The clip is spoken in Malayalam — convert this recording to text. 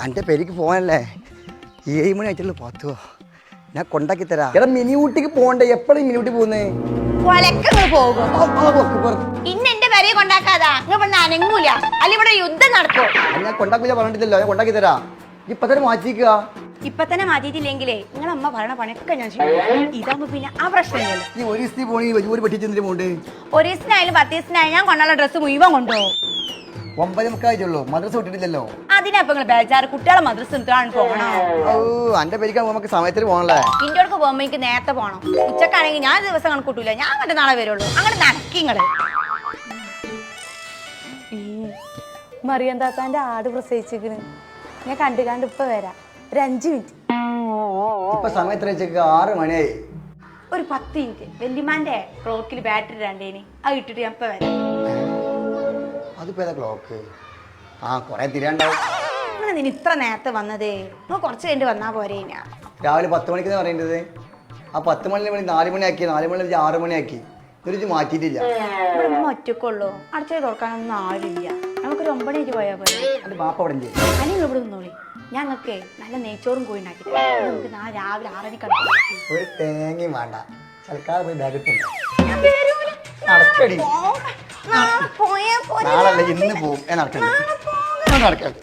എൻ്റെ പേരിക്ക് പോകാനല്ലേ 7 മണി ആയിട്ടുള്ളൂ പത്തുവോ ഞാൻ കൊണ്ടാക്കി തരാം. എടാ മിനി ഊട്ടിക്ക് പോകണ്ടേ? എപ്പോഴും മിനി ഊട്ടി പോകുന്നേ? ഇന്ന് എന്റെ പേരെ കൊണ്ടാക്കാതാ അനങ്ങൂല അല്ല ഇവിടെ യുദ്ധം നടക്കോ? ഞാൻ കൊണ്ടാക്കില്ല പറഞ്ഞിട്ടില്ലല്ലോ, ഞാൻ കൊണ്ടാക്കി തരാം. ഇപ്പൊ തന്നെ മാറ്റിക്കുക. ഇപ്പൊ തന്നെ മാറ്റിയിട്ടില്ലെങ്കിലേ നിങ്ങളെ അമ്മ പറയണ പണിയൊക്കെ ഞാൻ ചെയ്യും. ഇതാകുമ്പോ പിന്നെ ആ പ്രശ്നമില്ലല്ലോ. ഈ ഒരു ദിവസത്തിൽ പോകണമെങ്കിൽ വലിയൊരു പെട്ടിച്ചെന്തിന് പോകണ്ടേ? ഒരു ദിവസത്തിനായാലും 10 ദിവസത്തിനായാലും ഞാൻ കൊണ്ടുള്ള ഡ്രസ്സ് മുഴുവൻ കൊണ്ടുപോകും. 9:45 മദ്രസ വിട്ടിട്ടില്ലല്ലോ. അതിനപ്പൊ നിങ്ങൾ ബേജാറ് കുട്ടികളെ മദ്രസ എടുത്താണ് പോകണോ? ഓ എന്റെ പേരിക്കാൻ നമുക്ക് സമയത്തിന് പോകണല്ലേ? ഇന്ത്യക്ക് പോകുമ്പോ എനിക്ക് നേരത്തെ പോകണം. ഉച്ചക്കാണെങ്കിൽ ഞാൻ ദിവസം കണക്കൂട്ടൂല, ഞാൻ മറ്റന്നാളെ വരുള്ളൂ. അങ്ങനെ നടക്കിങ്ങള്. മറിയം താത്താന്റെ ആട് പ്രസവിച്ചിരിക്കണ്. ഞാൻ കണ്ട് ഇപ്പൊ വരാം. ഒരു 5 മിനിറ്റ്. ഇപ്പൊ സമയത്തിന് 6 മണിയായി. ഒരു 10 മിനിറ്റ്. വല്യമാന്റെ ക്ലോക്കിൽ ബാറ്ററി ഇടാണ്ടേനി, അത് ഇട്ടിട്ട് ഞാൻ ഇപ്പൊ വരാം. അതിപ്പോ ഏതാ ക്ലോക്ക്? കൊറേ തിരിയാണ്ടാവും. നിങ്ങൾ നിന് ഇത്ര നേരത്തെ വന്നതേ? നിങ്ങൾ കുറച്ച് കഴിഞ്ഞ് വന്നാ പോരെ? ഞാൻ രാവിലെ 10 മണിക്ക് പറയേണ്ടത്. ആ 10 മണി 4 മണിയാക്കി, 4 മണി 6 മണിയാക്കി. ഇതൊരു മാറ്റിയിട്ടില്ല. ഇവിടെ ഒറ്റക്കുള്ളൂ, അടച്ചു തുറക്കാനൊന്നും ആരില്ല. നമുക്കൊരു 9 മണിക്ക് പോയാൽ പോലെ. അത് ബാപ്പ അവിടെ അല്ലെങ്കിൽ ഇവിടെ നിന്നോളി. ഞങ്ങൾക്ക് നല്ല നെയ്ച്ചോറും കോഴി ഉണ്ടാക്കി നമുക്ക് രാവിലെ 6 മണിക്ക് ഒരു തേങ്ങയും വേണ്ട. തൽക്കാലം പോയി ബാഗിട്ടുണ്ട്. പോയാ നാളല്ല ഇന്ന് പോവും. നടക്കണ്ട. നടക്കണ്ട.